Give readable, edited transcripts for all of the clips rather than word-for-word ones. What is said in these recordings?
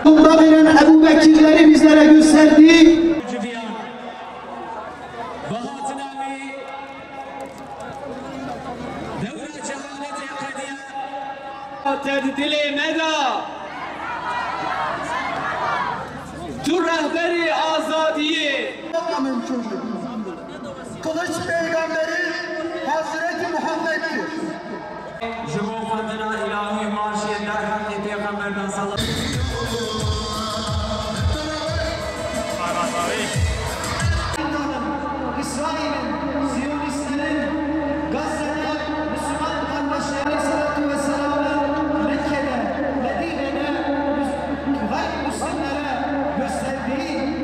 Yolda veren Ebu Bekirleri bizlere gösterdi. Terdili meda tu rehberi azadiyi Kılıç Peygamberi Hazreti Muhammed'dir. Jumbo fandına ilahi marşiyetler hakki Peygamberden sallallahu İsrail'in, Siyonistlerin, Gazze'de Müslüman kardeşlerine salatu ve selamı Mekke'de, Medine'de gayrimüslimlere gösterdiği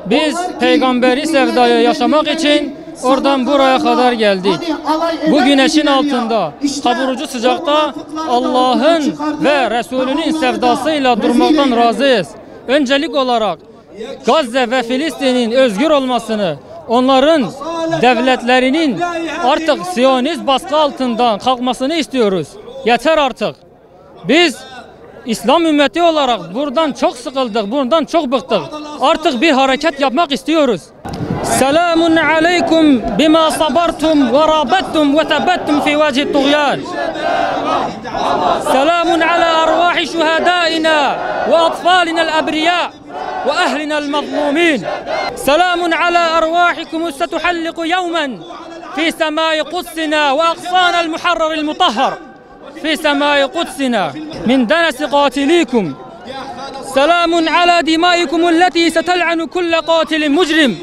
Biz peygamberi sevdayı yaşamak için oradan buraya kadar geldik. Bu güneşin altında, kavurucu sıcakta Allah'ın ve Resulünün sevdasıyla durmaktan razıyız. Öncelik olarak Gazze ve Filistin'in özgür olmasını, onların devletlerinin artık Siyonist baskı altından kalkmasını istiyoruz. Yeter artık. Biz İslam ümmeti olarak buradan çok sıkıldık, buradan çok bıktık. Artık bir hareket yapmak istiyoruz. Selamun aleyküm bima sabartum ve rabettum ve tebettum fi vecih tuğyan. Selamun ala arvahi şuhadaina ve atfalina al-abriya ve ahlina al-mazlumin. Selamun ala arvahikum setuhalliku yevmen fi semai kudsina ve aksana al-muharrar al-mutahhar. في سماء قدسنا من دنس قاتليكم سلام على دمائكم التي ستلعن كل قاتل مجرم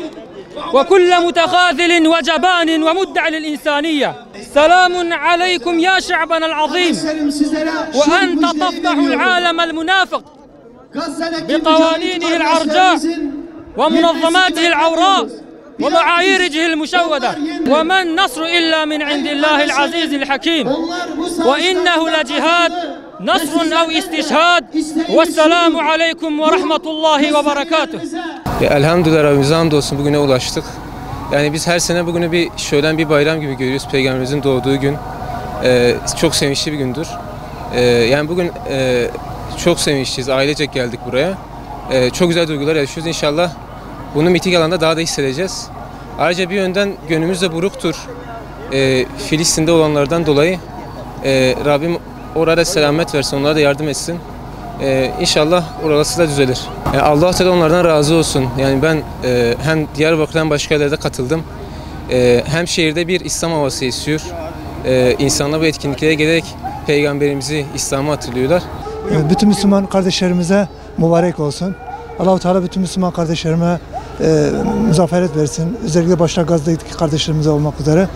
وكل متخاذل وجبان ومدع للإنسانية سلام عليكم يا شعبنا العظيم وأنت تفضح العالم المنافق بقوانينه العرجاء ومنظماته العوراء ومعاييره المشودة وما النصر إلا من عند الله العزيز الحكيم وإنه لجهاد نصر أو استشهاد والسلام عليكم ورحمة الله وبركاته. Elhamdülillah Rabbimize hamdolsun bugüne ulaştık. Yani biz her sene bugünü bir şölen bir bayram gibi görüyoruz. Peygamberimizin doğduğu gün. Çok sevinçli bir gündür. Yani bugün çok sevinçliyiz. Ailecek geldik buraya. Çok güzel duygular yaşıyoruz. İnşallah bunu miting alanda daha da hissedeceğiz. Ayrıca bir yönden gönlümüz de buruktur. Filistin'de olanlardan dolayı Rabbim orada selamet versin, onlara da yardım etsin. İnşallah orası da düzelir. Allah Teala onlardan razı olsun. Yani ben hem Diyarbakır hem başka yerlerde katıldım. Hem şehirde bir İslam havası esiyor. İnsanlar bu etkinliklere gelerek Peygamberimizi, İslam'ı hatırlıyorlar. Bütün Müslüman kardeşlerimize mübarek olsun. Allah-u Teala bütün Müslüman kardeşlerime muzafferet versin. Özellikle başta Gazze'deki kardeşlerimize olmak üzere.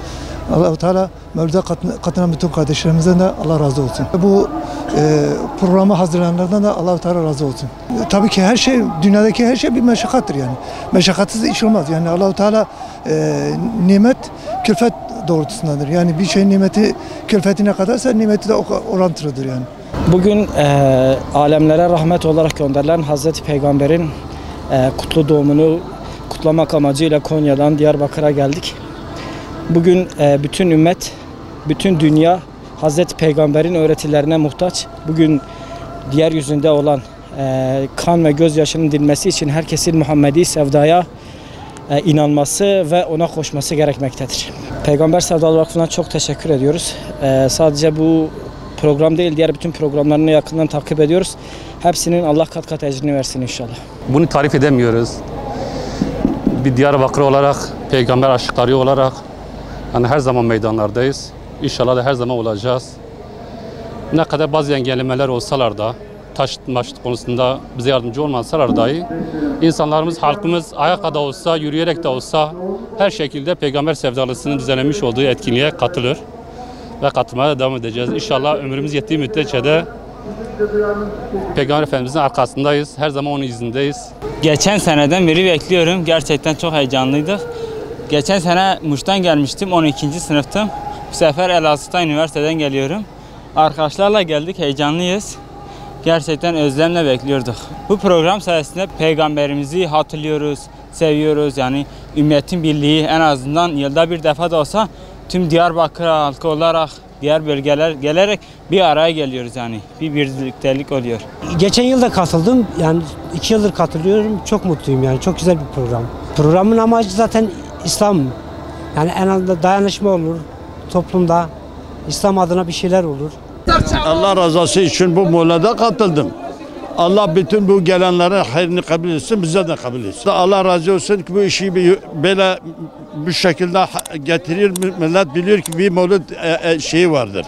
Allah-u Teala Mevlid'e katılan bütün kardeşlerimizden de Allah razı olsun. Bu programı hazırlayanlardan da Allah-u Teala razı olsun. Tabii ki her şey, dünyadaki her şey bir meşakkattır yani. Meşakkatsız iş olmaz. Yani Allah-u Teala nimet külfet doğrultusundadır. Yani bir şeyin nimeti külfetine kadarsa nimeti de orantılıdır yani. Bugün alemlere rahmet olarak gönderilen Hazreti Peygamber'in kutlu doğumunu kutlamak amacıyla Konya'dan Diyarbakır'a geldik. Bugün bütün ümmet, bütün dünya Hazreti Peygamber'in öğretilerine muhtaç. Bugün yeryüzünde olan kan ve gözyaşının dinmesi için herkesin Muhammedi sevdaya inanması ve ona koşması gerekmektedir. Peygamber Sevdalı Vakfı'na çok teşekkür ediyoruz. Sadece bu program değil, diğer bütün programlarını yakından takip ediyoruz. Hepsinin Allah kat kat ecrini versin inşallah. Bunu tarif edemiyoruz. Bir Diyarbakır olarak, peygamber aşıkları olarak yani her zaman meydanlardayız. İnşallah da her zaman olacağız. Ne kadar bazı engellemeler olsalar da, taşıt konusunda bize yardımcı olmasalar dahi insanlarımız, halkımız ayakta da olsa, yürüyerek de olsa her şekilde Peygamber sevdalısının düzenlemiş olduğu etkinliğe katılır ve katılmaya devam edeceğiz. İnşallah ömrümüz yettiği müddetçe de Peygamber Efendimizin arkasındayız. Her zaman onun izindeyiz. Geçen seneden beri bekliyorum. Gerçekten çok heyecanlıydık. Geçen sene Muş'tan gelmiştim. 12. sınıftım. Bu sefer Elazığ'dan, üniversiteden geliyorum. Arkadaşlarla geldik. Heyecanlıyız. Gerçekten özlemle bekliyorduk. Bu program sayesinde Peygamberimizi hatırlıyoruz, seviyoruz. Yani ümmetin birliği en azından yılda bir defa da olsa tüm Diyarbakır halkı olarak diğer bölgeler gelerek bir araya geliyoruz yani. Bir birliktelik oluyor. Geçen yıl da katıldım. Yani 2 yıldır katılıyorum. Çok mutluyum yani. Çok güzel bir program. Programın amacı zaten İslam. Yani en azından dayanışma olur. Toplumda İslam adına bir şeyler olur. Allah rızası için bu molada katıldım. Allah bütün bu gelenlerin hayrını kabul etsin, bize de kabul etsin. Allah razı olsun ki bu işi böyle bu şekilde getirir, millet biliyor ki bir molud şeyi vardır.